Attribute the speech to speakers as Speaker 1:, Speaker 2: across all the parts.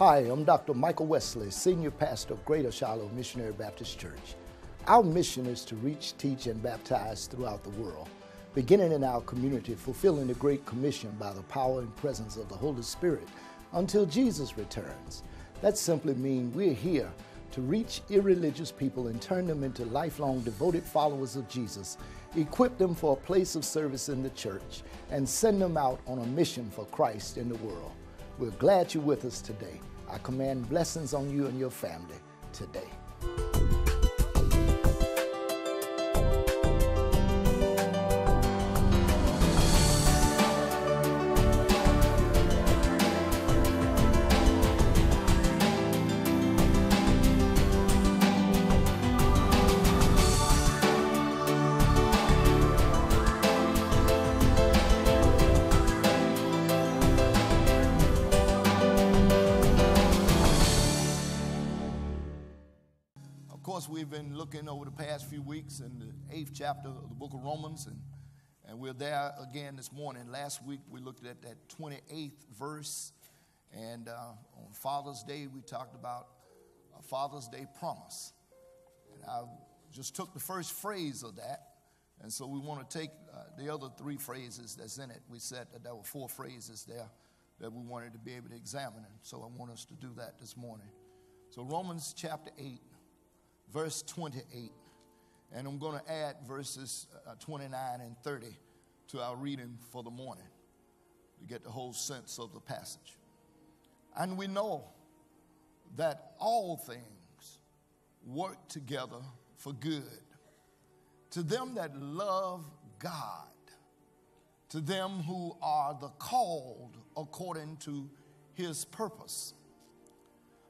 Speaker 1: Hi, I'm Dr. Michael Wesley, Senior Pastor of Greater Shiloh Missionary Baptist Church. Our mission is to reach, teach, and baptize throughout the world, beginning in our community, fulfilling the Great Commission by the power and presence of the Holy Spirit until Jesus returns. That simply means we're here to reach irreligious people and turn them into lifelong devoted followers of Jesus, equip them for a place of service in the church, and send them out on a mission for Christ in the world. We're glad you're with us today. I command blessings on you and your family today. We've been looking over the past few weeks in the 8th chapter of the book of Romans, and we're there again this morning. Last week we looked at that 28th verse, and on Father's Day we talked about a Father's Day promise. And I just took the first phrase of that, and so we want to take the other three phrases that's in it. We said that there were 4 phrases there that we wanted to be able to examine, and so I want us to do that this morning. So Romans chapter 8. Verse 28, and I'm going to add verses 29 and 30 to our reading for the morning to get the whole sense of the passage. And we know that all things work together for good to them that love God, to them who are the called according to his purpose,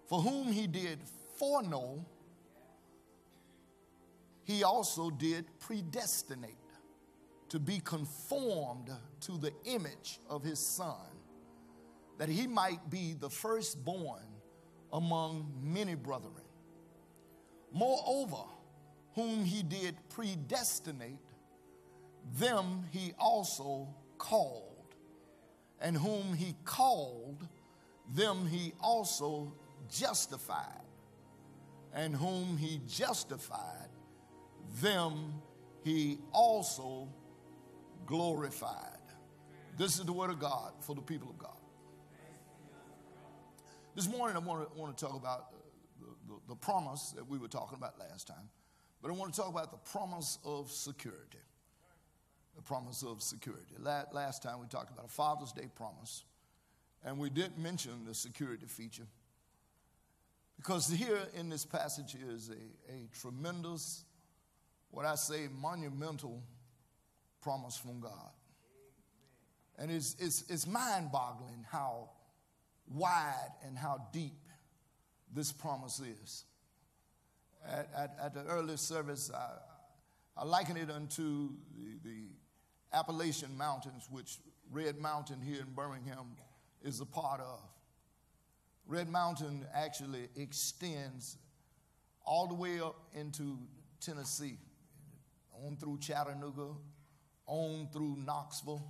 Speaker 1: for whom he did foreknow, he also did predestinate to be conformed to the image of his Son, that he might be the firstborn among many brethren. Moreover, whom he did predestinate, them he also called. And whom he called, them he also justified. And whom he justified, them he also glorified. This is the word of God for the people of God. This morning I want to talk about the promise that we were talking about last time, but I want to talk about the promise of security. The promise of security. Last time we talked about a Father's Day promise, and we did mention the security feature, because here in this passage is a tremendous, what I say, monumental promise from God. And it's mind-boggling how wide and how deep this promise is. At the early service, I liken it unto the Appalachian Mountains, which Red Mountain here in Birmingham is a part of. Red Mountain actually extends all the way up into Tennessee, on through Chattanooga, on through Knoxville,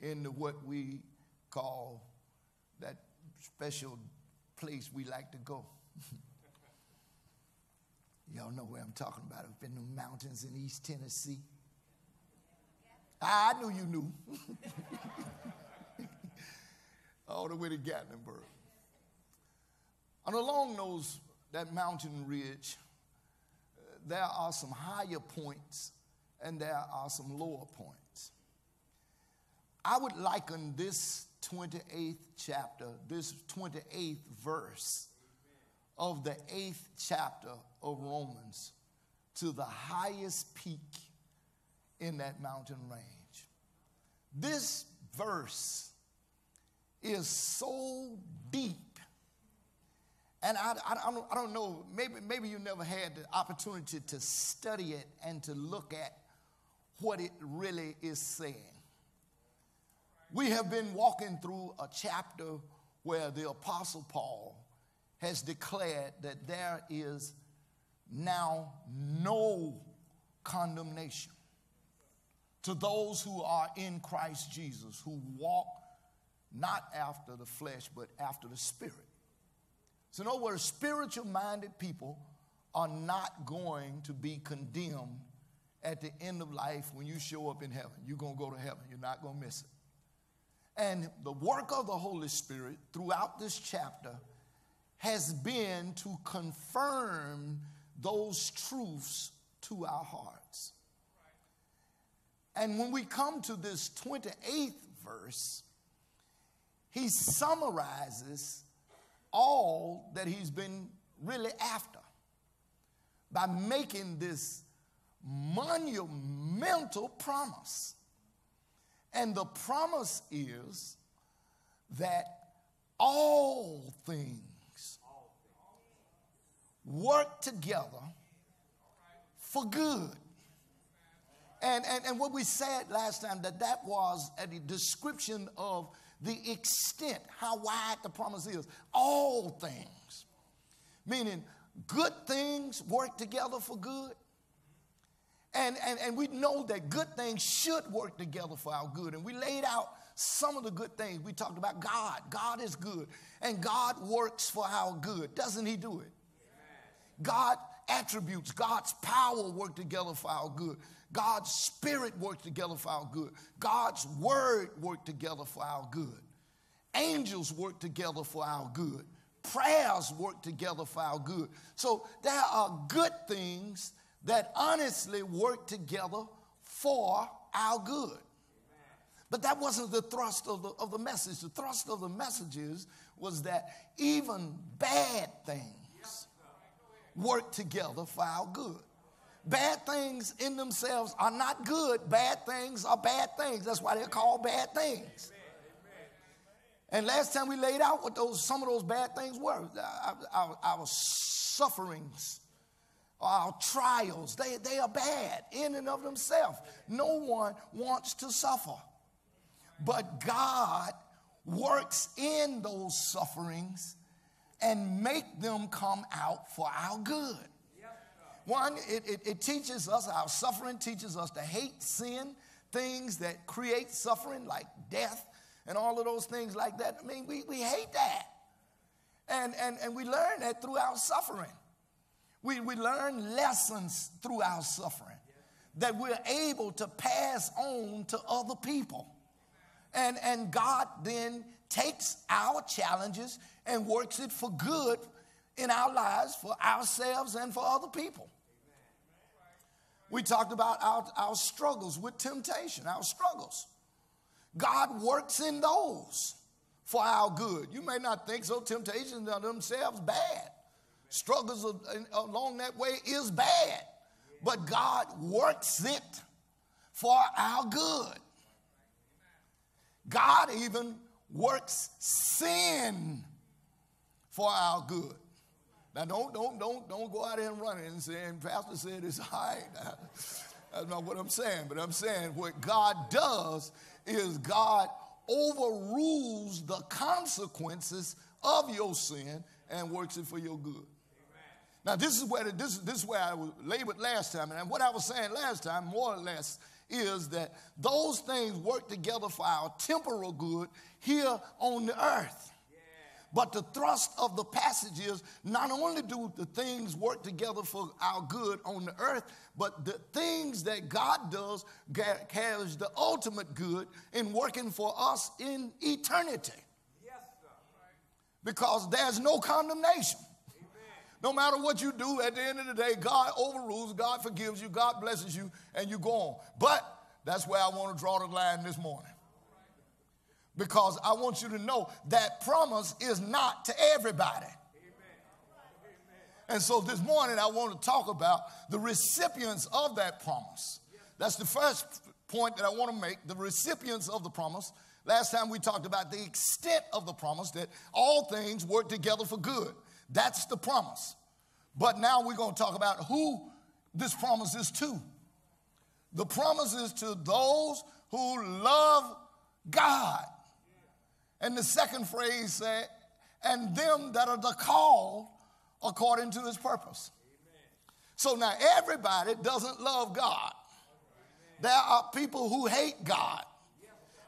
Speaker 1: into what we call that special place we like to go. Y'all know where I'm talking about, up in the mountains in East Tennessee. I knew you knew. All the way to Gatlinburg. And along that mountain ridge, there are some higher points and there are some lower points. I would liken this 28th chapter, this 28th verse of the 8th chapter of Romans to the highest peak in that mountain range. This verse is so deep. And I don't know, maybe you never had the opportunity to study it and to look at what it really is saying. We have been walking through a chapter where the Apostle Paul has declared that there is now no condemnation to those who are in Christ Jesus, who walk not after the flesh, but after the Spirit. So in other words, spiritual-minded people are not going to be condemned at the end of life when you show up in heaven. You're going to go to heaven. You're not going to miss it. And the work of the Holy Spirit throughout this chapter has been to confirm those truths to our hearts. And when we come to this 28th verse, he summarizes all that he's been really after by making this monumental promise. And the promise is that all things work together for good. And what we said last time, that was a description of the extent, how wide the promise is. All things. Meaning good things work together for good. And we know that good things should work together for our good. And we laid out some of the good things. We talked about God. God is good. And God works for our good. Doesn't he do it? God attributes, God's power work together for our good. God's spirit works together for our good. God's word work together for our good. Angels work together for our good. Prayers work together for our good. So there are good things that honestly work together for our good. But that wasn't the thrust of the message. The thrust of the messages was that even bad things work together for our good. Bad things in themselves are not good. Bad things are bad things. That's why they're called bad things. And last time we laid out what some of those bad things were. Our sufferings, our trials, they are bad in and of themselves. No one wants to suffer. But God works in those sufferings and make them come out for our good. One, it teaches us, our suffering teaches us to hate sin, things that create suffering like death and all of those things like that. I mean, we hate that. And we learn that through our suffering. We learn lessons through our suffering that we're able to pass on to other people. And God then takes our challenges and works it for good in our lives, for ourselves and for other people. We talked about our struggles with temptation, our struggles. God works in those for our good. You may not think so. Temptations are themselves bad. Struggles along that way is bad. But God works it for our good. God even works sin for our good. Now, don't go out there and run it and say, and Pastor said it's all right. That's not what I'm saying. But I'm saying what God does is God overrules the consequences of your sin and works it for your good. Amen. Now, this is where I was labored last time. And what I was saying last time, more or less, is that those things work together for our temporal good here on the earth. But the thrust of the passage is not only do the things work together for our good on the earth, but the things that God does carries the ultimate good in working for us in eternity. Yes, sir. Because there's no condemnation. Amen. No matter what you do, at the end of the day, God overrules, God forgives you, God blesses you, and you go on. But that's where I want to draw the line this morning. Because I want you to know that promise is not to everybody. And so this morning I want to talk about the recipients of that promise. That's the first point that I want to make, the recipients of the promise. Last time we talked about the extent of the promise, that all things work together for good. That's the promise. But now we're going to talk about who this promise is to. The promise is to those who love God. And the second phrase said, and them that are the called according to his purpose. Amen. So now everybody doesn't love God. Amen. There are people who hate God.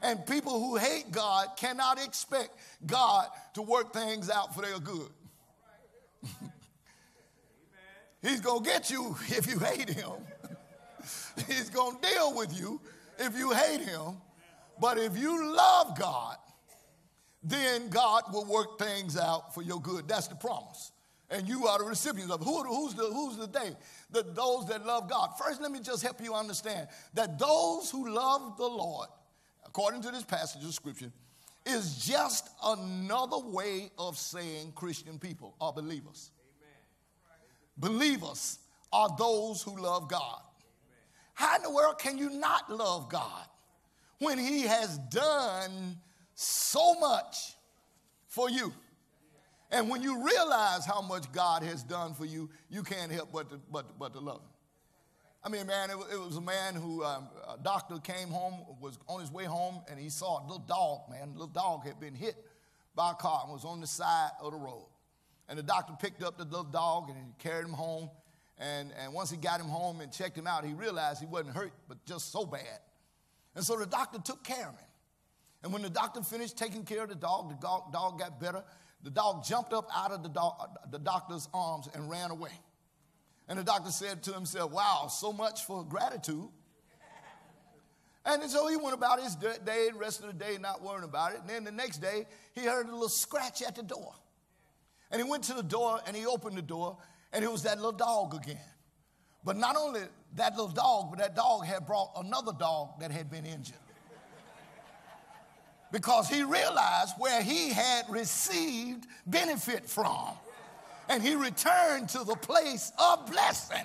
Speaker 1: And people who hate God cannot expect God to work things out for their good. He's going to get you if you hate him. He's going to deal with you if you hate him. But if you love God, then God will work things out for your good. That's the promise. And you are the recipients of it. Who's the they? Those that love God. First, let me just help you understand that those who love the Lord, according to this passage of Scripture, is just another way of saying Christian people or believers. Amen. Believers are those who love God. Amen. How in the world can you not love God when he has done so much for you? And when you realize how much God has done for you, you can't help but to love him. I mean, man, it was a man who, a doctor came home, was on his way home, and he saw a little dog, man. The little dog had been hit by a car and was on the side of the road. And the doctor picked up the little dog and he carried him home. And once he got him home and checked him out, he realized he wasn't hurt, but just so bad. And so the doctor took care of him. And when the doctor finished taking care of the dog got better. The dog jumped up out of the doctor's arms and ran away. And the doctor said to himself, wow, so much for gratitude. And so he went about his day, the rest of the day, not worrying about it. And then the next day, he heard a little scratch at the door. And he went to the door and he opened the door, and it was that little dog again. But not only that little dog, but that dog had brought another dog that had been injured. Because he realized where he had received benefit from. And he returned to the place of blessing.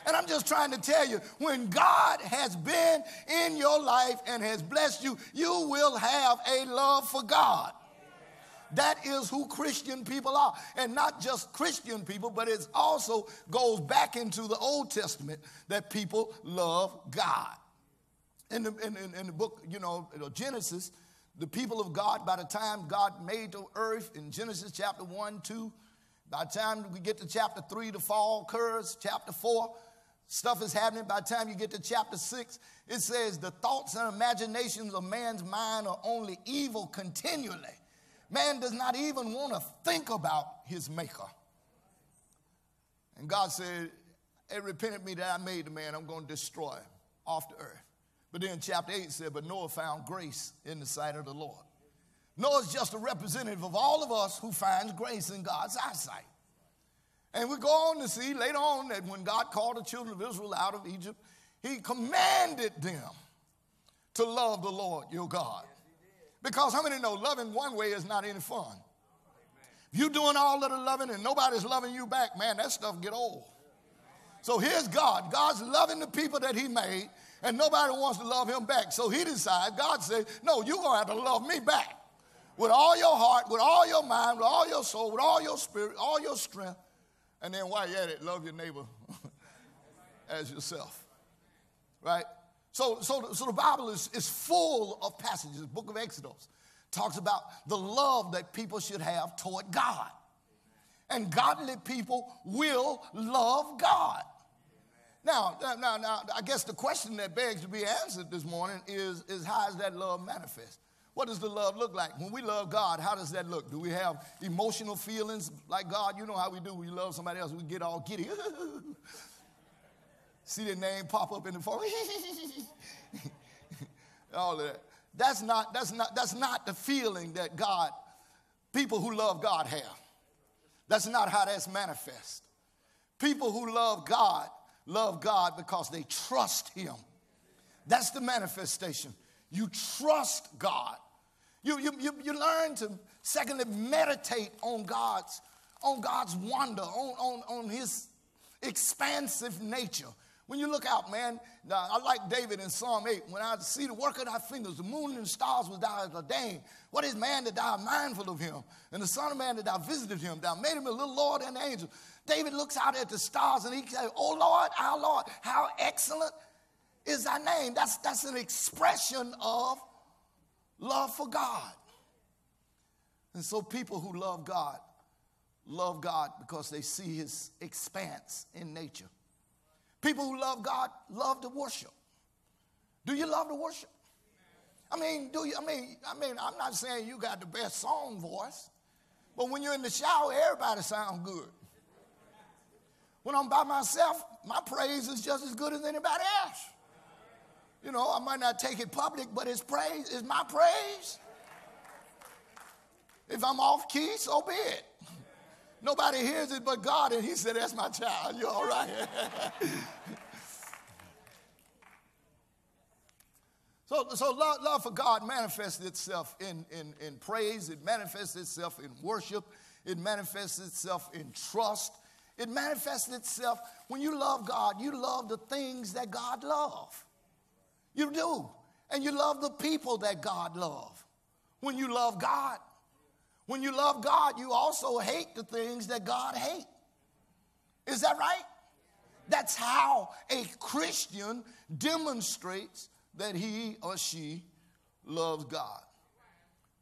Speaker 1: And I'm just trying to tell you, when God has been in your life and has blessed you, you will have a love for God. That is who Christian people are. And not just Christian people, but it also goes back into the Old Testament that people love God. In the book, Genesis, the people of God, by the time God made the earth in Genesis chapter 1, 2, by the time we get to chapter 3, the fall occurs. Chapter 4, stuff is happening. By the time you get to chapter 6, it says the thoughts and imaginations of man's mind are only evil continually. Man does not even want to think about his maker. And God said, it repented me that I made the man. I'm going to destroy him off the earth. But then chapter 8 said, but Noah found grace in the sight of the Lord. Noah's just a representative of all of us who finds grace in God's eyesight. And we go on to see later on that when God called the children of Israel out of Egypt, he commanded them to love the Lord your God. Because how many know loving one way is not any fun? If you're doing all of the loving and nobody's loving you back, man, that stuff get old. So here's God. God's loving the people that he made, and nobody wants to love him back. So he decided, God said, no, you're going to have to love me back. With all your heart, with all your mind, with all your soul, with all your spirit, all your strength. And then while you're at it, love your neighbor as yourself. Right? So the Bible is full of passages. The book of Exodus talks about the love that people should have toward God. And godly people will love God. Now, I guess the question that begs to be answered this morning is how does that love manifest? What does the love look like? When we love God, how does that look? Do we have emotional feelings like God? You know how we do when you love somebody else. We get all giddy. See their name pop up in the phone. All of that. That's not the feeling that people who love God have. That's not how that's manifest. People who love God because they trust him. That's the manifestation. You trust God. You learn to, secondly, meditate on God's wonder, on his expansive nature. When you look out, man, I like David in Psalm 8. When I see the work of thy fingers, the moon and the stars was thou ordained. What is man that thou art mindful of him? And the son of man that thou visited him. Thou made him a little Lord and angel. David looks out at the stars and he says, oh Lord, our Lord, how excellent is thy name. That's an expression of love for God. And so people who love God because they see his expanse in nature. People who love God love to worship. Do you love to worship? I'm not saying you got the best song voice. But when you're in the shower, everybody sounds good. When I'm by myself, my praise is just as good as anybody else. You know, I might not take it public, but his praise is my praise. If I'm off key, so be it. Nobody hears it but God, and he said, that's my child. You all right? So love for God manifests itself in praise. It manifests itself in worship. It manifests itself in trust. It manifests itself when you love God. You love the things that God loves. You do. And you love the people that God loves. When you love God. When you love God, you also hate the things that God hates. Is that right? That's how a Christian demonstrates that he or she loves God.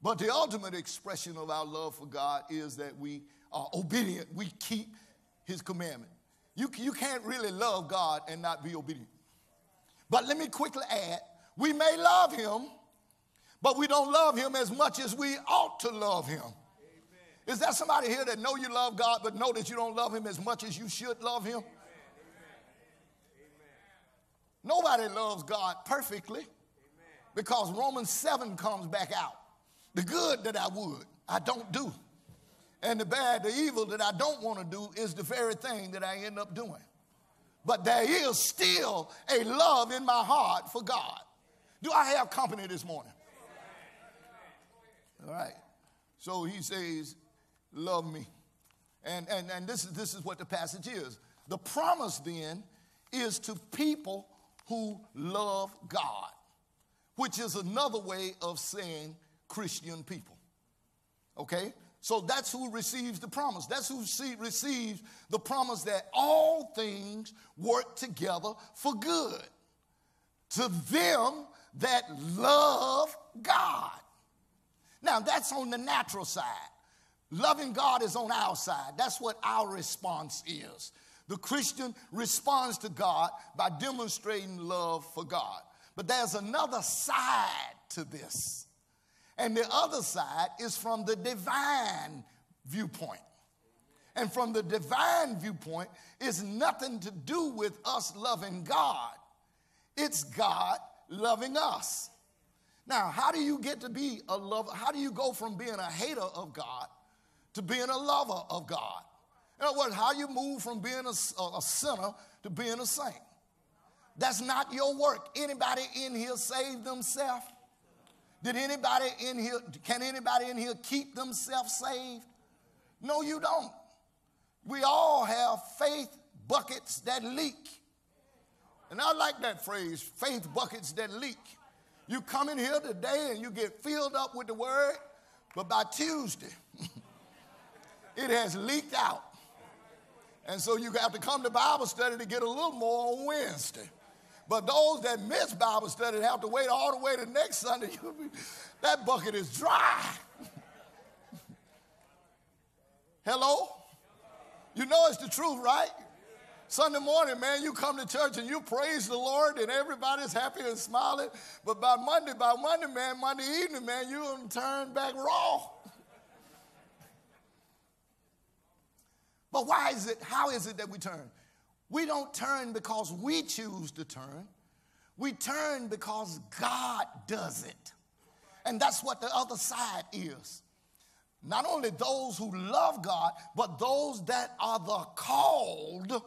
Speaker 1: But the ultimate expression of our love for God is that we are obedient. We keep his commandment. You can't really love God and not be obedient. But let me quickly add, we may love him, but we don't love him as much as we ought to love him. Amen. Is there somebody here that know you love God but know that you don't love him as much as you should love him? Amen. Nobody loves God perfectly. Amen. Because Romans 7 comes back out. The good that I would, I don't do. And the bad, the evil that I don't want to do is the very thing that I end up doing. But there is still a love in my heart for God. Do I have company this morning? All right. So he says, love me. And this is what the passage is. The promise then is to people who love God, which is another way of saying Christian people. Okay? So that's who receives the promise. That's who receives the promise that all things work together for good to them that love God. Now, that's on the natural side. Loving God is on our side. That's what our response is. The Christian responds to God by demonstrating love for God. But there's another side to this. And the other side is from the divine viewpoint. And from the divine viewpoint, it's nothing to do with us loving God. It's God loving us. Now, how do you get to be a lover? How do you go from being a hater of God to being a lover of God? In other words, how you move from being a sinner to being a saint? That's not your work. Anybody in here save themselves? Can anybody in here keep themselves saved? No, you don't. We all have faith buckets that leak. And I like that phrase, faith buckets that leak. You come in here today and you get filled up with the word, but by Tuesday, it has leaked out. And so you have to come to Bible study to get a little more on Wednesday. But those that miss Bible study have to wait all the way to next Sunday. That bucket is dry. Hello? You know it's the truth, right? Sunday morning, man, you come to church and you praise the Lord and everybody's happy and smiling. But by Monday, man, Monday evening, man, you're going to turn back raw. But how is it that we turn? We don't turn because we choose to turn. We turn because God does it. And that's what the other side is. Not only those who love God, but those that are the called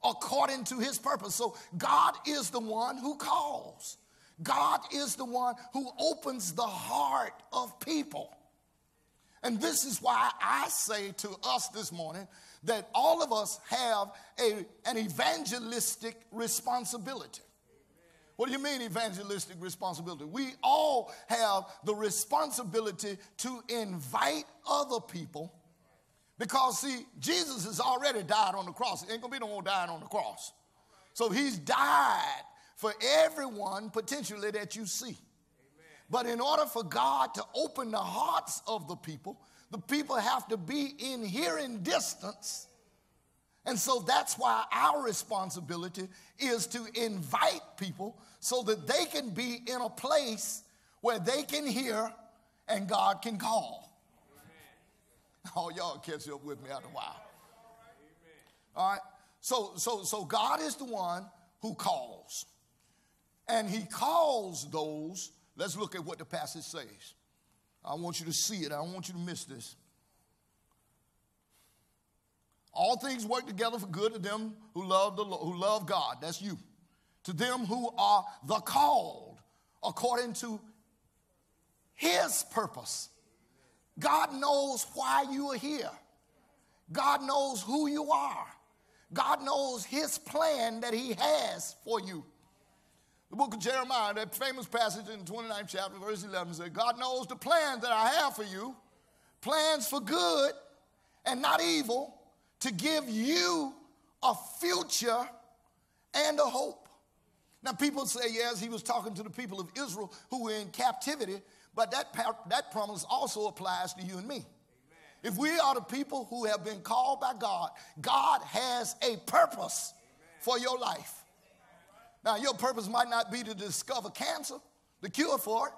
Speaker 1: according to his purpose. So God is the one who calls. God is the one who opens the heart of people. And this is why I say to us this morning that all of us have an evangelistic responsibility. What do you mean evangelistic responsibility? We all have the responsibility to invite other people because, see, Jesus has already died on the cross. There ain't going to be no more dying on the cross. So he's died for everyone potentially that you see. But in order for God to open the hearts of the people have to be in hearing distance. And so that's why our responsibility is to invite people so that they can be in a place where they can hear and God can call. Oh, y'all catch up with me after a while. All right. So God is the one who calls. And he calls those. Let's look at what the passage says. I want you to see it. I don't want you to miss this. All things work together for good to them who love the Lord, who love God. That's you. To them who are the called according to his purpose. God knows why you are here. God knows who you are. God knows his plan that he has for you. The book of Jeremiah, that famous passage in the 29th chapter, verse 11 says, God knows the plans that I have for you, plans for good and not evil, to give you a future and a hope. Now, people say, yes, he was talking to the people of Israel who were in captivity, but that promise also applies to you and me. Amen. If we are the people who have been called by God, God has a purpose for your life. Now, your purpose might not be to discover cancer, the cure for it.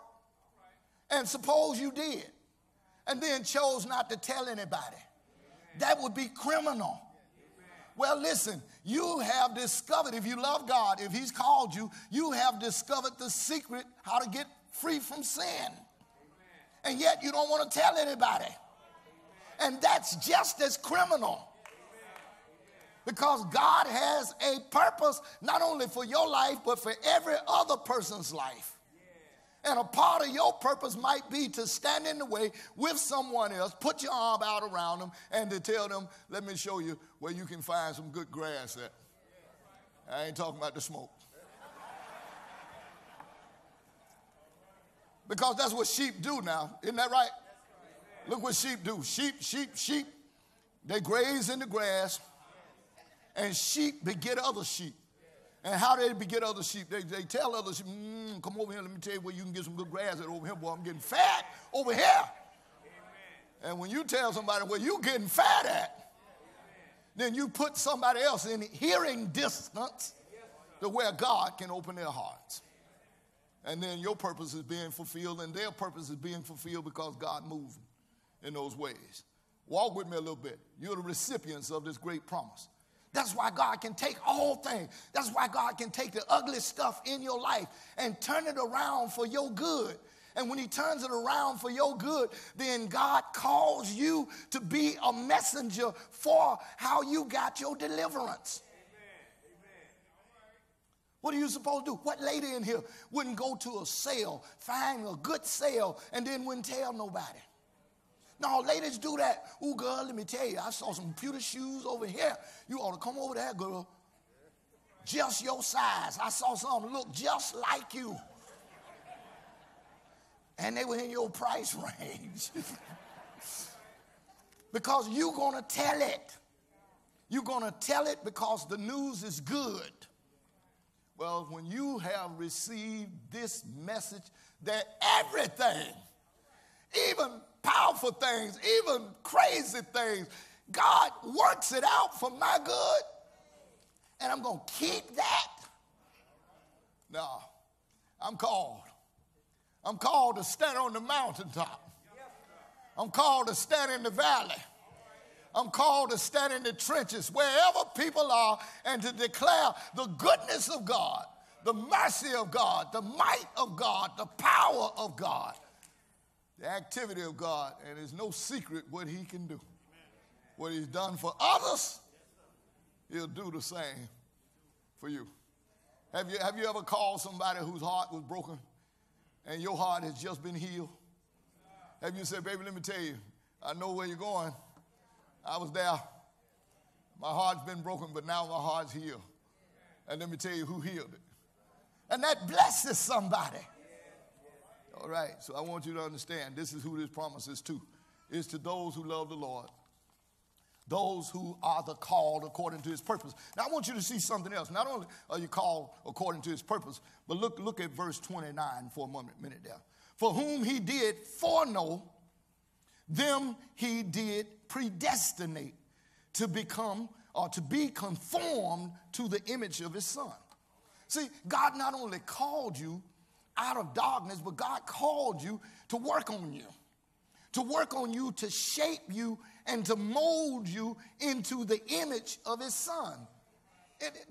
Speaker 1: And suppose you did, and then chose not to tell anybody. That would be criminal. Well, listen, you have discovered, if you love God, if he's called you, you have discovered the secret how to get free from sin. And yet you don't want to tell anybody. And that's just as criminal. Because God has a purpose not only for your life, but for every other person's life. And a part of your purpose might be to stand in the way with someone else, put your arm out around them, and to tell them, let me show you where you can find some good grass at. I ain't talking about the smoke. Because that's what sheep do now. Isn't that right? Look what sheep do. Sheep. They graze in the grass, and sheep beget other sheep. And how they beget other sheep? They tell other sheep, come over here, let me tell you where you can get some good grass at over here, boy. I'm getting fat over here. Amen. And when you tell somebody where you getting fat at, then you put somebody else in hearing distance to where God can open their hearts. And then your purpose is being fulfilled, and their purpose is being fulfilled because God moved in those ways. Walk with me a little bit. You're the recipients of this great promise. That's why God can take all things. That's why God can take the ugly stuff in your life and turn it around for your good. And when he turns it around for your good, then God calls you to be a messenger for how you got your deliverance. Amen. What are you supposed to do? What lady in here wouldn't go to a sale, find a good sale, and then wouldn't tell nobody? No, ladies do that. Oh, girl, let me tell you, I saw some pewter shoes over here. You ought to come over there, girl. Just your size. I saw some look just like you. And they were in your price range. Because you're going to tell it. You're going to tell it because the news is good. Well, when you have received this message that everything, even powerful things, even crazy things, God works it out for my good, and I'm going to keep that. No, I'm called. I'm called to stand on the mountaintop. I'm called to stand in the valley. I'm called to stand in the trenches wherever people are and to declare the goodness of God, the mercy of God, the might of God, the power of God, the activity of God. And there's no secret what he can do. What he's done for others, he'll do the same for you. Have you ever called somebody whose heart was broken and your heart has just been healed? Have you said, baby, let me tell you, I know where you're going. I was there. My heart's been broken, but now my heart's healed. And let me tell you who healed it. And that blesses somebody. All right, so I want you to understand, this is who this promise is to. It's to those who love the Lord. Those who are the called according to his purpose. Now, I want you to see something else. Not only are you called according to his purpose, but look at verse 29 for a minute there. For whom he did foreknow, them he did predestinate to become or to be conformed to the image of his son. See, God not only called you out of darkness, but God called you to work on you. To work on you, to shape you and to mold you into the image of his son.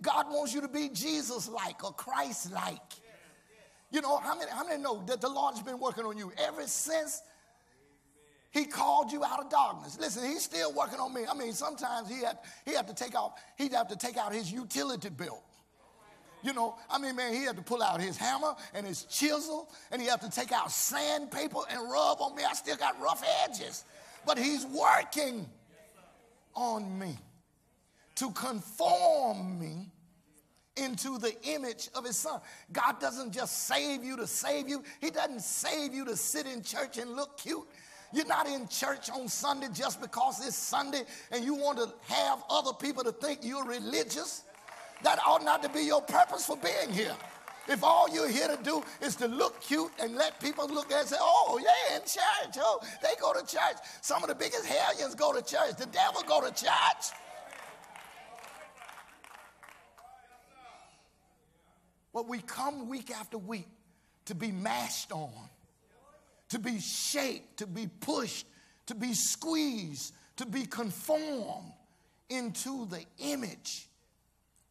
Speaker 1: God wants you to be Jesus-like or Christ-like. You know, how many know that the Lord's been working on you ever since he called you out of darkness? Listen, he's still working on me. I mean, sometimes he'd have to take out his utility belt. You know, I mean, man, he had to pull out his hammer and his chisel, and he had to take out sandpaper and rub on me. I still got rough edges. But he's working on me to conform me into the image of his son. God doesn't just save you to save you. He doesn't save you to sit in church and look cute. You're not in church on Sunday just because it's Sunday and you want to have other people to think you're religious. That ought not to be your purpose for being here. If all you're here to do is to look cute and let people look at and say, oh, yeah, in church. Oh, they go to church. Some of the biggest hellions go to church. The devil go to church. But we come week after week to be mashed on, to be shaped, to be pushed, to be squeezed, to be conformed into the image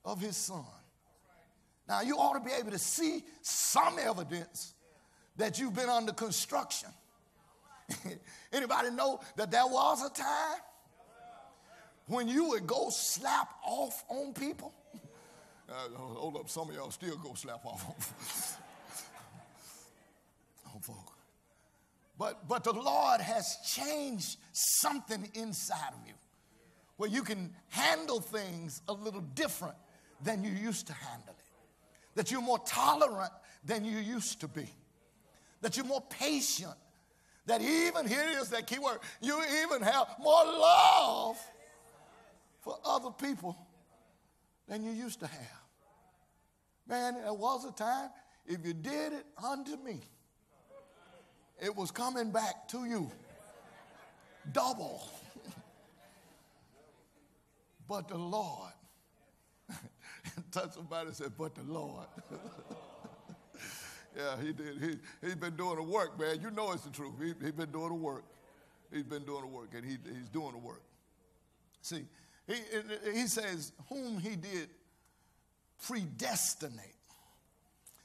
Speaker 1: of his son. Now, you ought to be able to see some evidence that you've been under construction. Anybody know that there was a time when you would go slap off on people? Hold up, some of y'all still go slap off on folk. But the Lord has changed something inside of you where you can handle things a little different than you used to handle it. That you're more tolerant than you used to be. That you're more patient. That even, here it is, that key word, you even have more love for other people than you used to have. Man, there was a time, if you did it unto me, it was coming back to you. Double. But the Lord, touch somebody and say, but the Lord. Yeah, he did. He's been doing the work, man. You know it's the truth. He's been doing the work. He's been doing the work, and he's doing the work. See, he says, whom he did predestinate,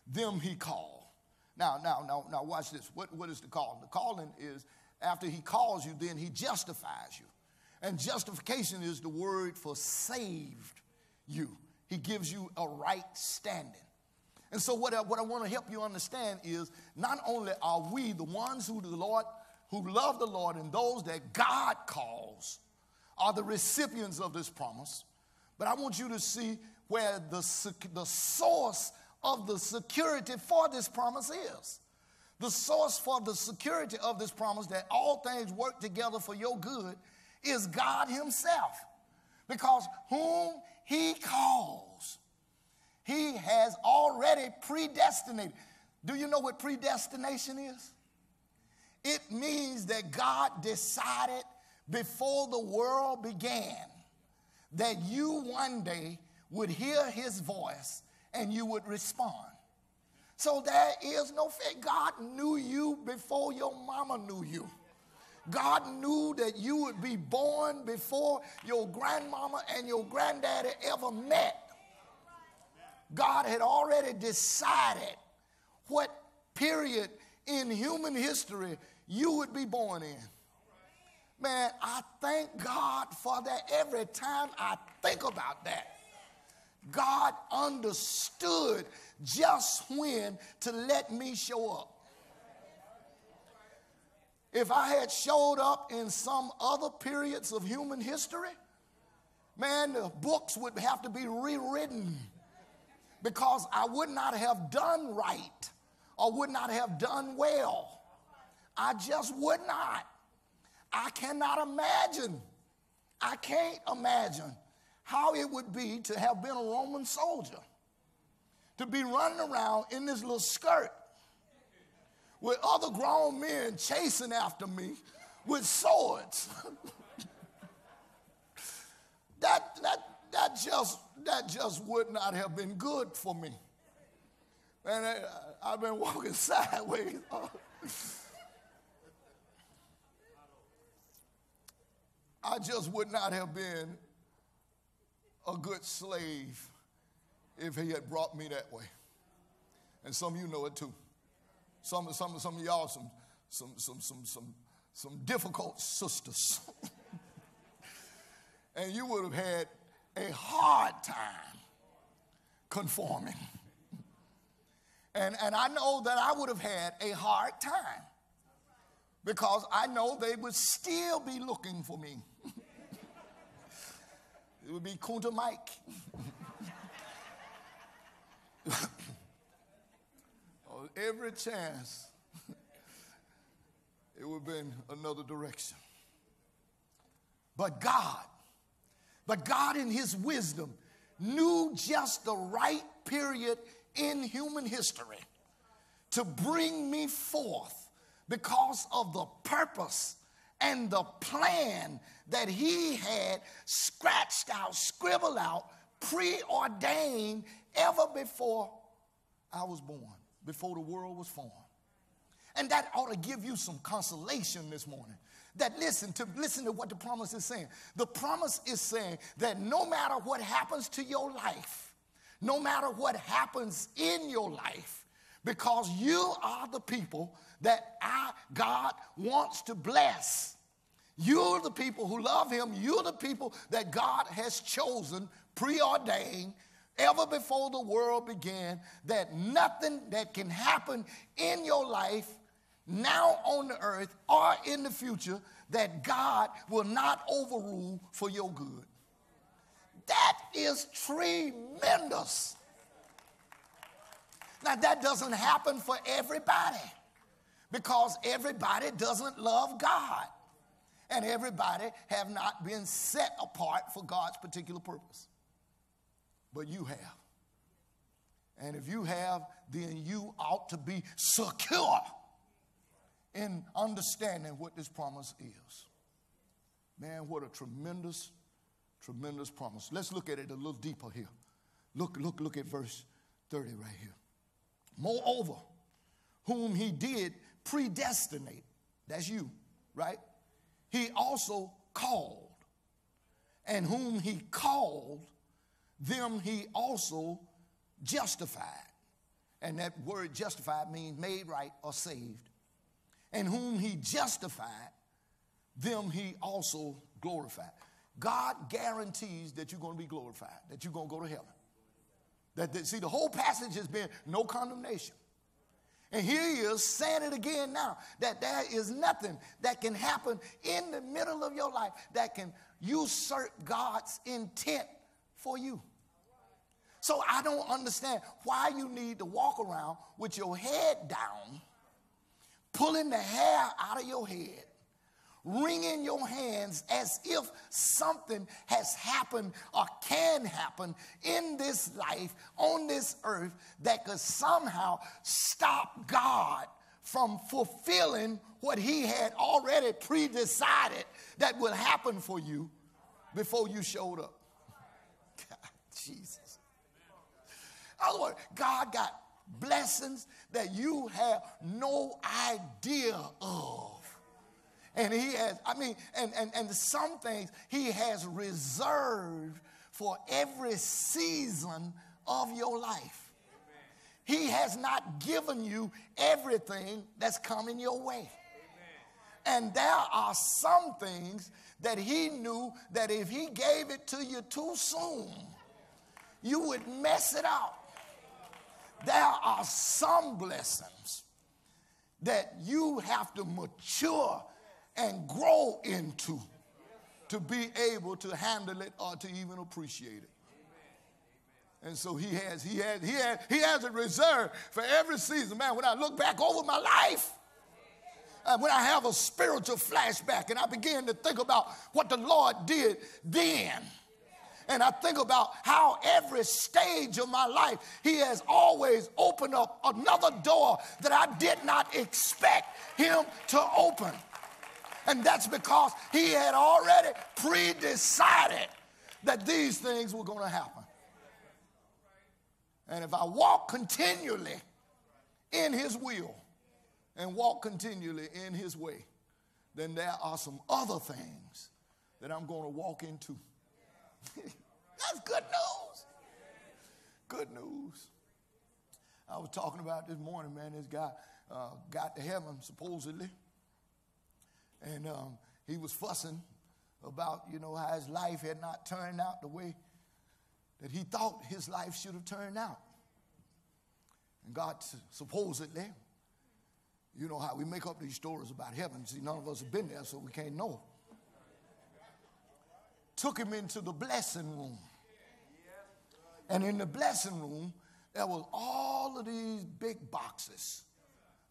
Speaker 1: them he called. Now, watch this. What is the calling? The calling is after he calls you, then he justifies you. And justification is the word for saved you. He gives you a right standing. And so what I want to help you understand is not only are we the ones who love the Lord and those that God calls are the recipients of this promise, but I want you to see where the source of the security for this promise is. The source for the security of this promise that all things work together for your good is God himself. Because whom he calls, he has already predestinated. Do you know what predestination is? It means that God decided before the world began that you one day would hear his voice and you would respond. So there is no fear. God knew you before your mama knew you. God knew that you would be born before your grandmama and your granddaddy ever met. God had already decided what period in human history you would be born in. Man, I thank God for that every time I think about that. God understood just when to let me show up. If I had showed up in some other periods of human history, man, the books would have to be rewritten because I would not have done right or would not have done well. I just would not. I cannot imagine. I can't imagine how it would be to have been a Roman soldier, to be running around in this little skirt with other grown men chasing after me with swords. that just would not have been good for me. And I've been walking sideways. I just would not have been a good slave if he had brought me that way. And some of you know it too. Some of y'all some difficult sisters. And you would have had a hard time conforming. And I know that I would have had a hard time because I know they would still be looking for me. It would be Kunta Mike. Every chance it would have been another direction. But God in his wisdom knew just the right period in human history to bring me forth because of the purpose and the plan that he had scratched out, scribbled out, preordained ever before I was born, before the world was formed. And that ought to give you some consolation this morning. That listen to what the promise is saying. The promise is saying that no matter what happens to your life, no matter what happens in your life, because you are the people that God wants to bless. You're the people who love him. You're the people that God has chosen, preordained, ever before the world began, that nothing that can happen in your life now on the earth or in the future that God will not overrule for your good. That is tremendous. Now, that doesn't happen for everybody because everybody doesn't love God and everybody have not been set apart for God's particular purpose. But you have. And if you have, then you ought to be secure in understanding what this promise is. Man, what a tremendous, tremendous promise. Let's look at it a little deeper here. Look at verse 30 right here. Moreover, whom he did predestinate, that's you, right? He also called. And whom he called, them he also justified. And that word justified means made right or saved. And whom he justified, them he also glorified. God guarantees that you're going to be glorified, that you're going to go to heaven. See, the whole passage has been no condemnation. And here he is saying it again now, that there is nothing that can happen in the middle of your life that can usurp God's intent for you. So I don't understand why you need to walk around with your head down, pulling the hair out of your head, wringing your hands as if something has happened or can happen in this life, on this earth, that could somehow stop God from fulfilling what he had already pre-decided that would happen for you before you showed up. God, Jesus. In other words, God got blessings that you have no idea of. And he has, and some things he has reserved for every season of your life. He has not given you everything that's coming your way. And there are some things that he knew that if he gave it to you too soon, you would mess it up. There are some blessings that you have to mature and grow into to be able to handle it or to even appreciate it. And so he has it reserved for every season. Man, when I look back over my life, when I have a spiritual flashback and I begin to think about what the Lord did then, and I think about how every stage of my life, he has always opened up another door that I did not expect him to open. And that's because he had already pre-decided that these things were going to happen. And if I walk continually in his will and walk continually in his way, then there are some other things that I'm going to walk into. That's good news. Good news. I was talking about this morning, man, this guy got to heaven, supposedly. And he was fussing about, how his life had not turned out the way that he thought his life should have turned out. And God supposedly, you know how we make up these stories about heaven. See, none of us have been there, so we can't know. Took him into the blessing room. And in the blessing room, there was all of these big boxes.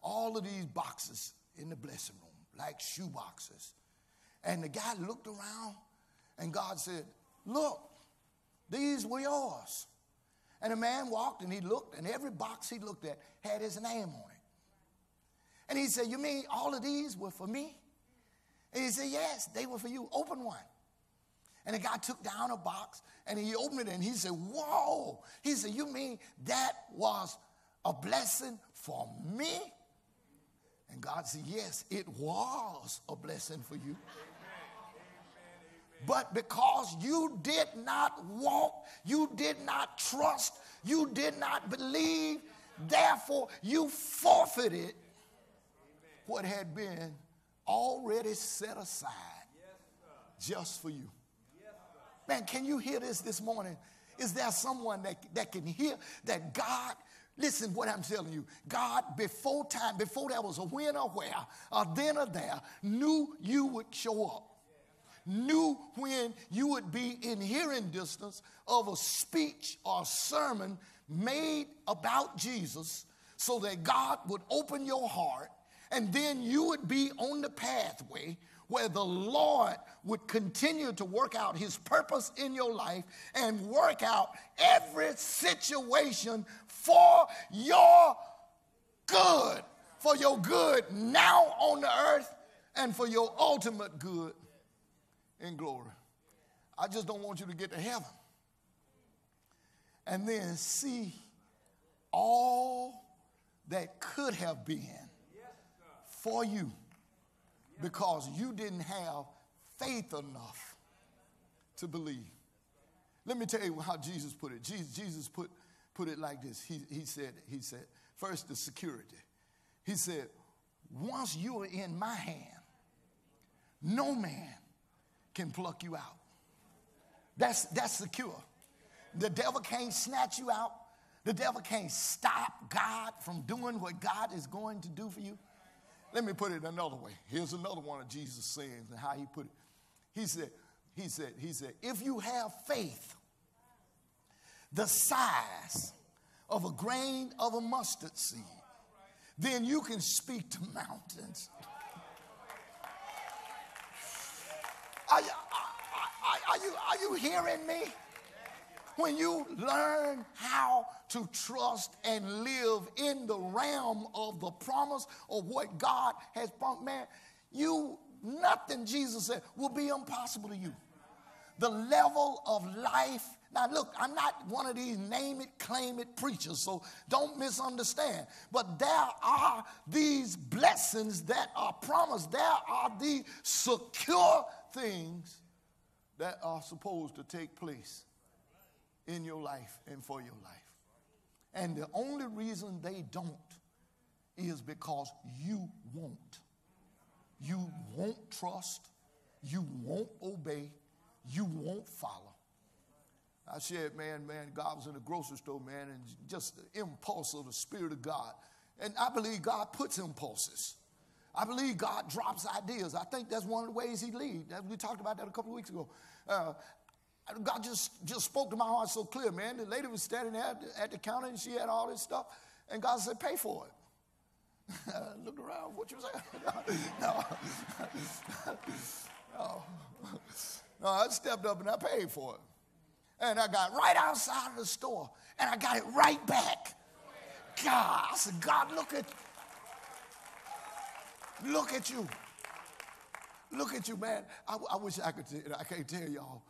Speaker 1: All of these boxes in the blessing room, like shoe boxes. And the guy looked around, and God said, look, these were yours. And the man walked, and he looked, and every box he looked at had his name on it. And he said, you mean all of these were for me? And he said, yes, they were for you. Open one. And the guy took down a box, and he opened it, and he said, whoa. He said, you mean that was a blessing for me? And God said, yes, it was a blessing for you. But because you did not walk, you did not trust, you did not believe, therefore you forfeited what had been already set aside just for you. Man, can you hear this morning? Is there someone that can hear that God, listen what I'm telling you, God before time, before there was a when or where, or then or there, knew you would show up. Knew when you would be in hearing distance of a speech or a sermon made about Jesus so that God would open your heart, and then you would be on the pathway where the Lord would continue to work out his purpose in your life and work out every situation for your good now on the earth and for your ultimate good in glory. I just don't want you to get to heaven and then see all that could have been for you because you didn't have faith enough to believe. Let me tell you how Jesus put it. Jesus put it like this. He said, first the security. He said, once you are in my hand, no man can pluck you out. That's secure. The devil can't snatch you out. The devil can't stop God from doing what God is going to do for you. Let me put it another way. Here's another one of Jesus' sayings and how he put it. He said, if you have faith the size of a grain of a mustard seed, then you can speak to mountains. Are you hearing me? When you learn how to trust and live in the realm of the promise of what God has promised, man, nothing, Jesus said, will be impossible to you. The level of life. Now, look, I'm not one of these name it, claim it preachers, so don't misunderstand. But there are these blessings that are promised. There are these secure things that are supposed to take place in your life and for your life. And the only reason they don't is because you won't. You won't trust. You won't obey. You won't follow. I shared, man, God was in the grocery store, man, and just the impulse of the Spirit of God. And I believe God puts impulses. I believe God drops ideas. I think that's one of the ways he leads. We talked about that a couple of weeks ago. God just spoke to my heart so clear, man. The lady was standing there at the counter, and she had all this stuff, and God said, pay for it. I looked around, what you saying? No, I stepped up and I paid for it. And I got right outside of the store, and I got it right back. God, I said, God, look at you. Look at you, man. I wish I could tell you. I can't tell y'all.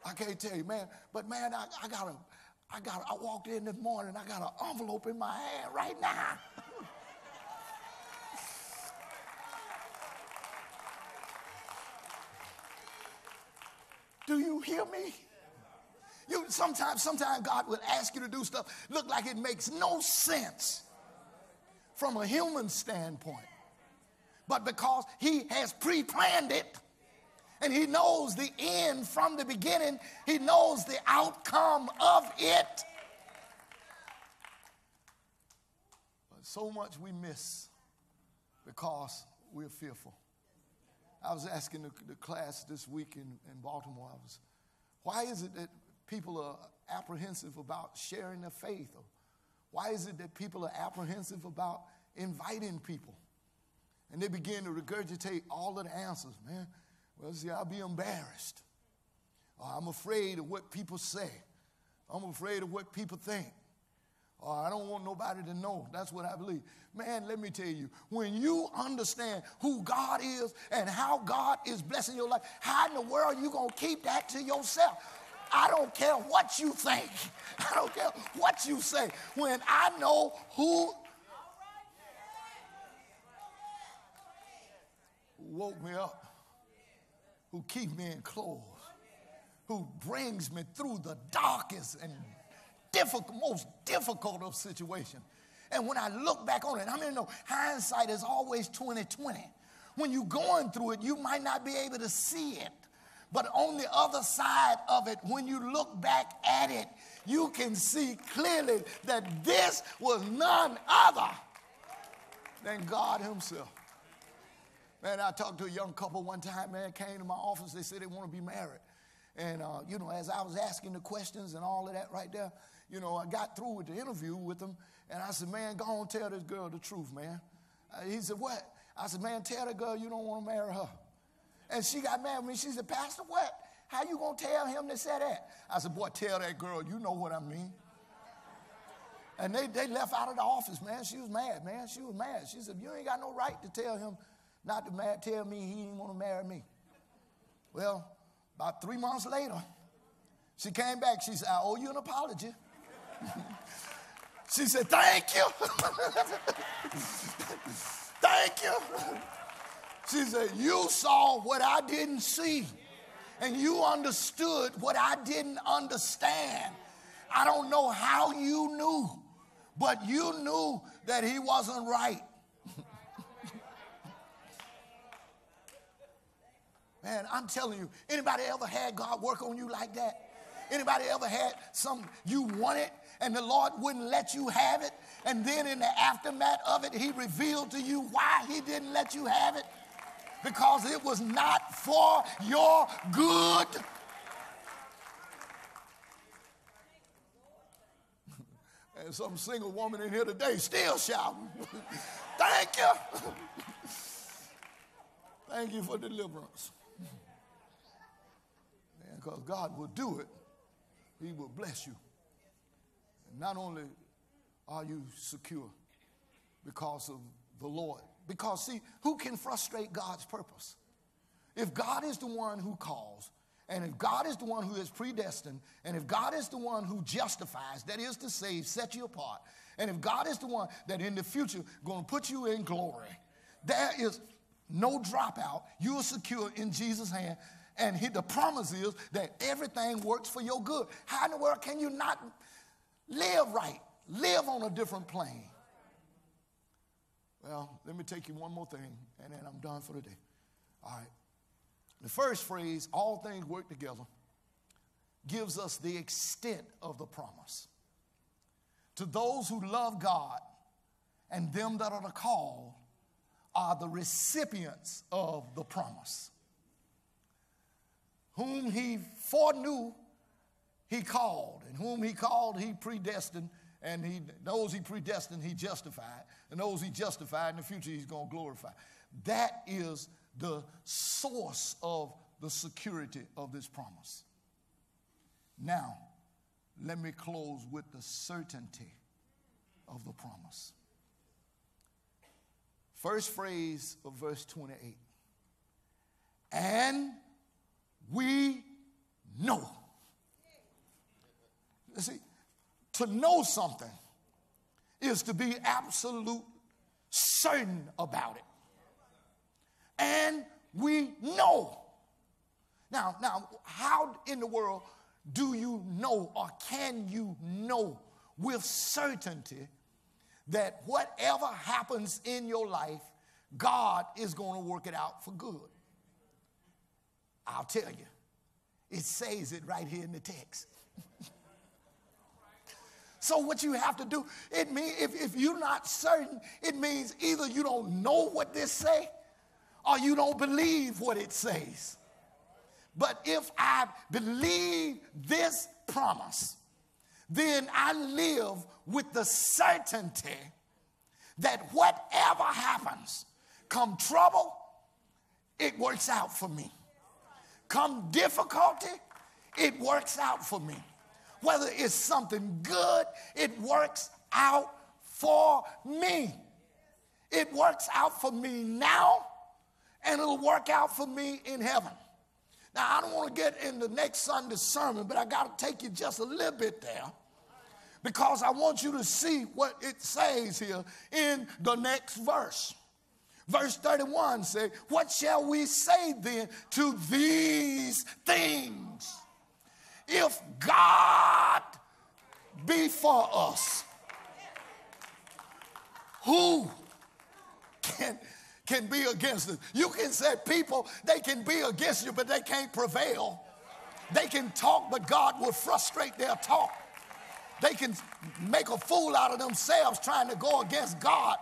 Speaker 1: I can't tell you, man. But, man, I walked in this morning, I got an envelope in my hand right now. Do you hear me? Sometimes God will ask you to do stuff look like it makes no sense from a human standpoint. But because he has pre-planned it and he knows the end from the beginning, he knows the outcome of it. But so much we miss because we're fearful. I was asking the class this week in Baltimore, why is it that people are apprehensive about sharing their faith? Or why is it that people are apprehensive about inviting people? And they begin to regurgitate all of the answers, man. Well, see, I'll be embarrassed. Or I'm afraid of what people say. I'm afraid of what people think. Or I don't want nobody to know. That's what I believe. Man, let me tell you, when you understand who God is and how God is blessing your life, how in the world are you going to keep that to yourself? I don't care what you think. I don't care what you say. When I know who woke me up, who keeps me in clothes, who brings me through the darkest and most difficult of situations. And when I look back on it, I mean, no, hindsight is always 20/20. When you're going through it, you might not be able to see it. But on the other side of it, when you look back at it, you can see clearly that this was none other than God himself. Man, I talked to a young couple one time, man, came to my office. They said they want to be married. And, as I was asking the questions and all of that right there, I got through with the interview with them. And I said, man, go on, tell this girl the truth, man. He said, what? I said, man, tell the girl you don't want to marry her. And she got mad with me. She said, Pastor, what? How you going to tell him to say that? I said, boy, tell that girl, you know what I mean. And they left out of the office, man. She was mad, man. She was mad. She said, you ain't got no right to tell him not to tell me he didn't want to marry me. Well, about 3 months later, she came back. She said, I owe you an apology. She said, thank you. Thank you. She said, you saw what I didn't see, and you understood what I didn't understand. I don't know how you knew, but you knew that he wasn't right. Man, I'm telling you, anybody ever had God work on you like that? Anybody ever had something you wanted and the Lord wouldn't let you have it? And then in the aftermath of it, he revealed to you why he didn't let you have it? Because it was not for your good. And some single woman in here today still shouting, thank you. Thank you for deliverance. Man, because God will do it. He will bless you. And not only are you secure because of the Lord, because, see, who can frustrate God's purpose? If God is the one who calls, and if God is the one who is predestined, and if God is the one who justifies, that is to save, set you apart, and if God is the one that in the future going to put you in glory, there is no dropout. You are secure in Jesus' hand. And the promise is that everything works for your good. How in the world can you not live right? Live on a different plane. Well, let me take you one more thing, and then I'm done for the day. All right. The first phrase, all things work together, gives us the extent of the promise. To those who love God and them that are the called are the recipients of the promise. Whom he foreknew, he called. And whom he called, he predestined. And those he predestined, he justified. And those he justified, in the future, he's going to glorify. That is the source of the security of this promise. Now, let me close with the certainty of the promise. First phrase of verse 28. And we know. You see, to know something is to be absolute certain about it. And we know. Now, how in the world do you know, or can you know with certainty that whatever happens in your life, God is going to work it out for good? I'll tell you. It says it right here in the text. So what you have to do, it means if you're not certain, it means either you don't know what this say or you don't believe what it says. But if I believe this promise, then I live with the certainty that whatever happens, come trouble, it works out for me. Come difficulty, it works out for me. Whether it's something good, it works out for me. It works out for me now, and it'll work out for me in heaven. Now, I don't want to get into next Sunday's sermon, but I got to take you just a little bit there, because I want you to see what it says here in the next verse. Verse 31 says, what shall we say then to these things? If God be for us, who can be against us? You can say people, they can be against you, but they can't prevail. They can talk, but God will frustrate their talk. They can make a fool out of themselves trying to go against God.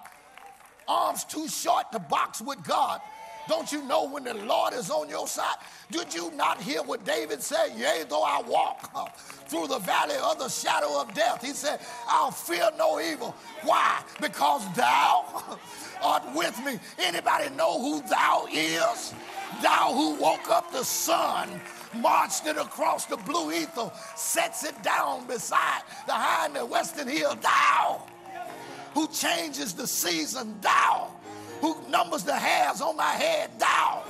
Speaker 1: Arms too short to box with God. Don't you know when the Lord is on your side? Did you not hear what David said? Yea, though I walk through the valley of the shadow of death. He said, I'll fear no evil. Why? Because thou art with me. Anybody know who thou is? Thou who woke up the sun, marched it across the blue ether, sets it down beside the high and the western hill. Thou who changes the season, thou who numbers the hairs on my head, thou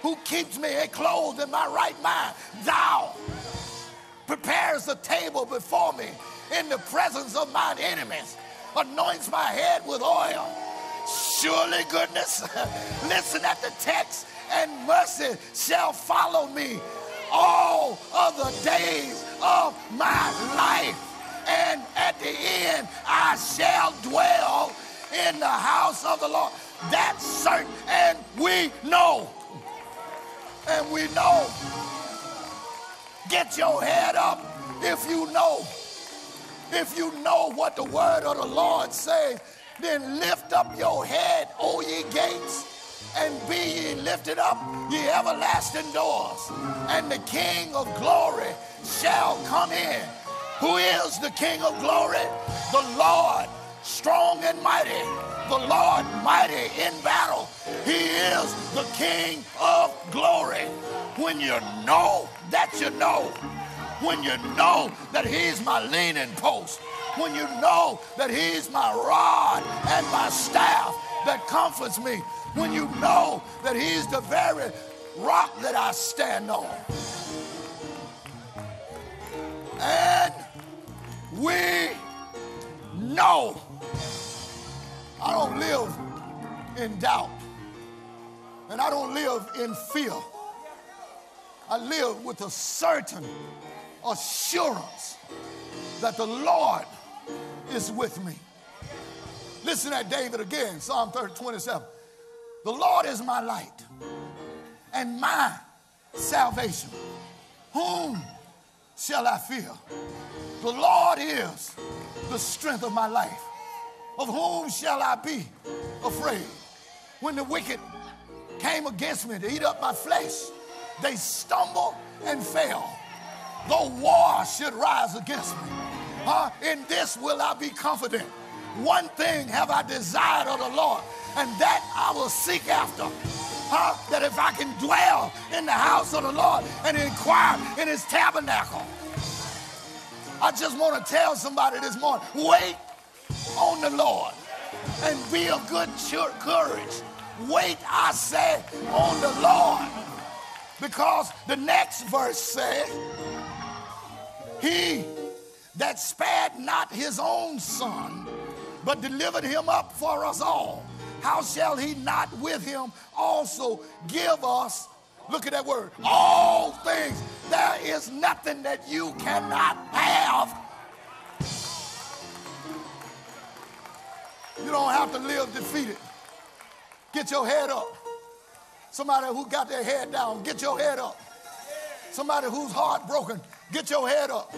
Speaker 1: who keeps me clothed in my right mind, thou prepares the table before me in the presence of mine enemies, anoints my head with oil. Surely goodness, listen at the text, and mercy shall follow me all of the days of my life, and at the end I shall dwell in the house of the Lord. That's certain, and we know. And we know. Get your head up if you know. If you know what the word of the Lord says, then lift up your head, O ye gates, and be ye lifted up, ye everlasting doors, and the King of glory shall come in. Who is the King of glory? The Lord, strong and mighty. The Lord mighty in battle. He is the King of glory. When you know that you know. When you know that he's my leaning post. When you know that he's my rod and my staff that comforts me. When you know that he's the very rock that I stand on. And we know. I don't live in doubt, and I don't live in fear. I live with a certain assurance that the Lord is with me. Listen at David again, Psalm 27. The Lord is my light and my salvation. Whom shall I fear? The Lord is the strength of my life. Of whom shall I be afraid? When the wicked came against me to eat up my flesh, they stumbled and fell. Though war should rise against me, in this will I be confident. One thing have I desired of the Lord, and that I will seek after. That if I can dwell in the house of the Lord and inquire in his tabernacle. I just want to tell somebody this morning, wait on the Lord and be of good courage. Wait, I say, on the Lord. Because the next verse says, he that spared not his own son, but delivered him up for us all, how shall he not with him also give us Look at that word. All things. There is nothing that you cannot have. You don't have to live defeated. Get your head up. Somebody who got their head down, get your head up. Somebody who's heartbroken, get your head up.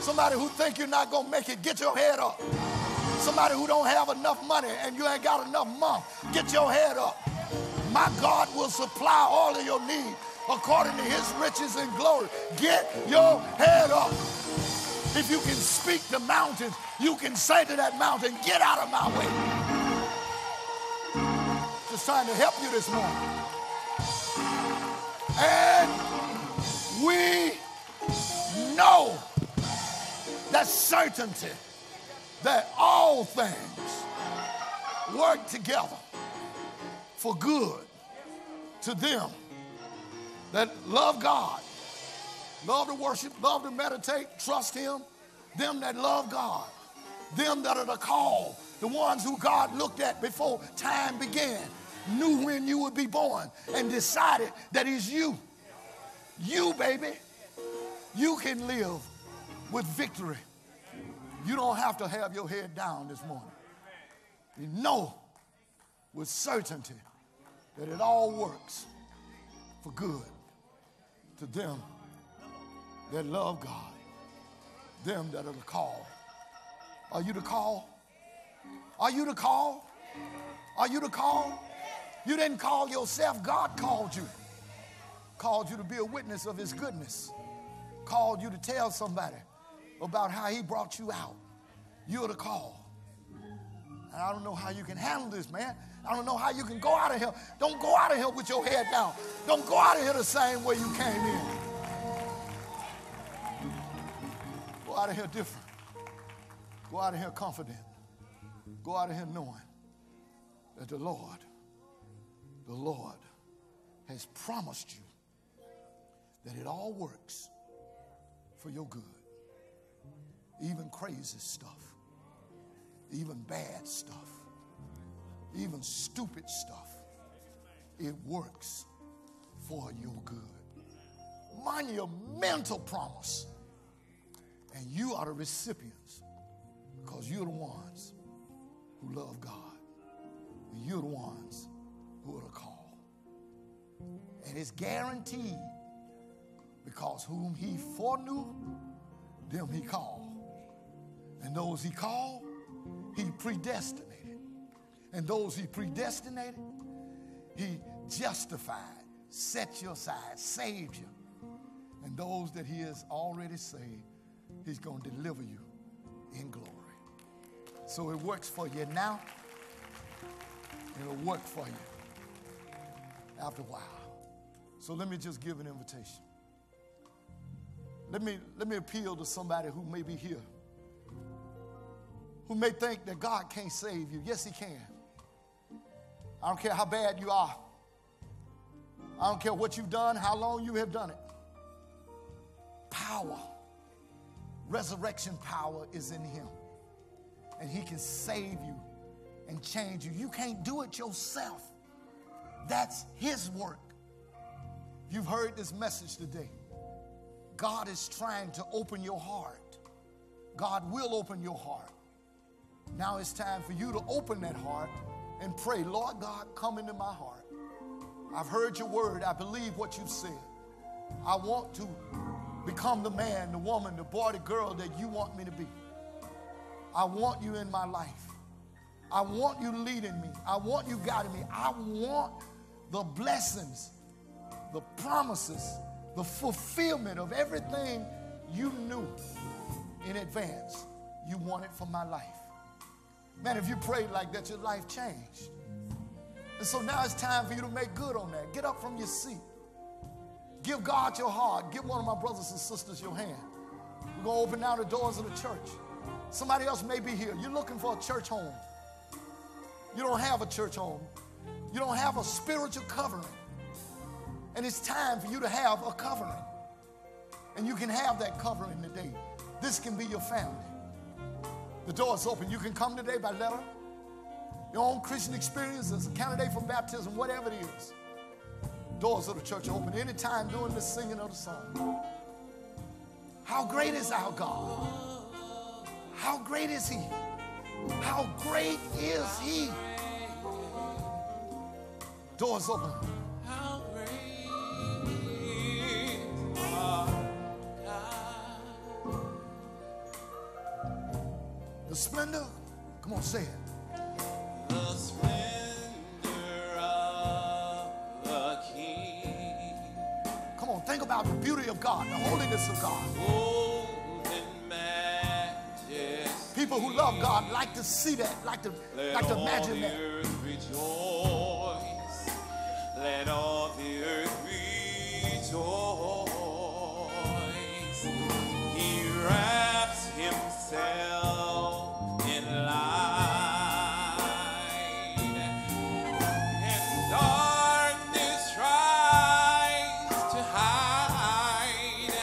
Speaker 1: Somebody who think you're not going to make it, get your head up. Somebody who don't have enough money and you ain't got enough money, get your head up. My God will supply all of your need according to his riches and glory. Get your head up. If you can speak to mountains, you can say to that mountain, get out of my way. Just trying to help you this morning. And we know that certainty that all things work together for good to them that love God, love to worship, love to meditate, trust him, them that love God, them that are the called, the ones who God looked at before time began, knew when you would be born and decided that it's you. You, baby, you can live with victory. You don't have to have your head down this morning. You know with certainty that it all works for good to them that love God, them that are the called. Are you the called? Are you the called? Are you the called? You didn't call yourself. God called you. Called you to be a witness of his goodness. Called you to tell somebody about how he brought you out. You're the call. And I don't know how you can handle this, man. I don't know how you can go out of here. Don't go out of here with your head down. Don't go out of here the same way you came in. Go out of here different. Go out of here confident. Go out of here knowing that the Lord has promised you that it all works for your good. Even crazy stuff, even bad stuff, even stupid stuff, it works for your good. Monumental promise. And you are the recipients because you're the ones who love God. And you're the ones who are the called. And it's guaranteed because whom he foreknew, them he called. And those he called, he predestinated. And those he predestinated, he justified, set you aside, saved you. And those that he has already saved, he's going to deliver you in glory. So it works for you now. It'll work for you after a while. So let me just give an invitation. Let me appeal to somebody who may be here, who may think that God can't save you. Yes, he can. I don't care how bad you are. I don't care what you've done, how long you have done it. Power, resurrection power is in him. And he can save you and change you. You can't do it yourself. That's his work. You've heard this message today. God is trying to open your heart. God will open your heart. Now it's time for you to open that heart and pray, Lord God, come into my heart. I've heard your word. I believe what you've said. I want to become the man, the woman, the boy, the girl that you want me to be. I want you in my life. I want you leading me. I want you guiding me. I want the blessings, the promises, the fulfillment of everything you knew in advance you wanted for my life. Man, if you prayed like that, your life changed. And so now it's time for you to make good on that. Get up from your seat. Give God your heart. Give one of my brothers and sisters your hand. We're going to open now the doors of the church. Somebody else may be here. You're looking for a church home. You don't have a church home. You don't have a spiritual covering. And it's time for you to have a covering. And you can have that covering today. This can be your family. The door is open. You can come today by letter. Your own Christian experience as a candidate for baptism, whatever it is. Doors of the church are open anytime during the singing of the song. How great is our God? How great is He? How great is He? Doors open.
Speaker 2: How great our God.
Speaker 1: The splendor, come on, say it.
Speaker 2: The splendor of the King.
Speaker 1: Come on, think about the beauty of God, the holiness of God.
Speaker 2: Golden majesty.
Speaker 1: People who love God like to see that, like to imagine that.
Speaker 2: Rejoice. Let all the earth rejoice. He wraps himself in light, and darkness tries to hide,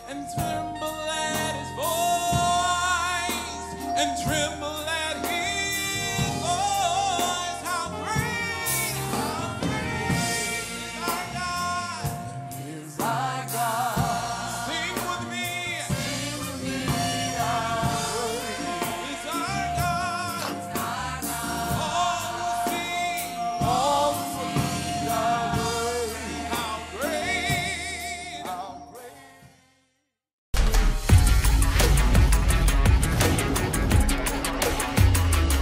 Speaker 2: and tremble at his voice, and tremble at his voice. How great is our God. Sing with me. Is our God. All sing. How great.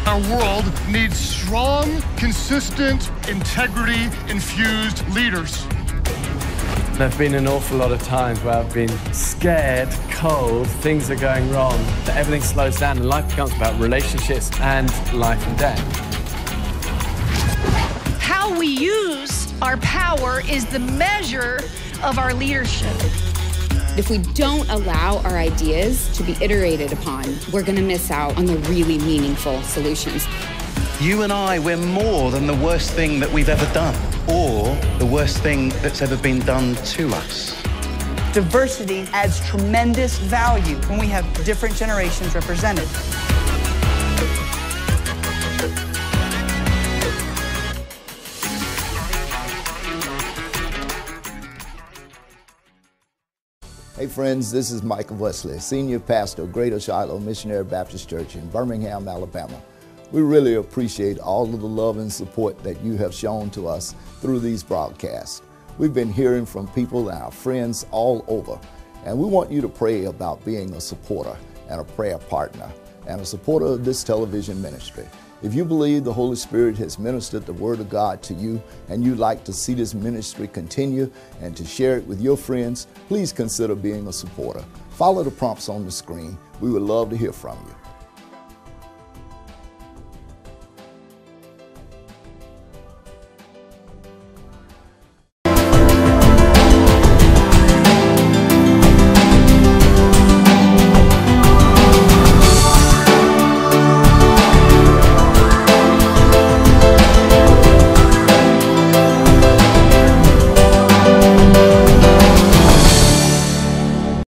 Speaker 3: Our world needs strong, consistent, integrity-infused leaders.
Speaker 4: There have been an awful lot of times where I've been scared, cold, things are going wrong, that everything slows down and life becomes about relationships and life and death.
Speaker 5: How we use our power is the measure of our leadership.
Speaker 6: If we don't allow our ideas to be iterated upon, we're going to miss out on the really meaningful solutions.
Speaker 7: You and I, we're more than the worst thing that we've ever done, or the worst thing that's ever been done to us.
Speaker 8: Diversity adds tremendous value when we have different generations represented.
Speaker 1: Hey friends, this is Michael Wesley, Senior Pastor of Greater Shiloh Missionary Baptist Church in Birmingham, Alabama. We really appreciate all of the love and support that you have shown to us through these broadcasts. We've been hearing from people and our friends all over, and we want you to pray about being a supporter and a prayer partner and a supporter of this television ministry. If you believe the Holy Spirit has ministered the Word of God to you and you'd like to see this ministry continue and to share it with your friends, please consider being a supporter. Follow the prompts on the screen. We would love to hear from you.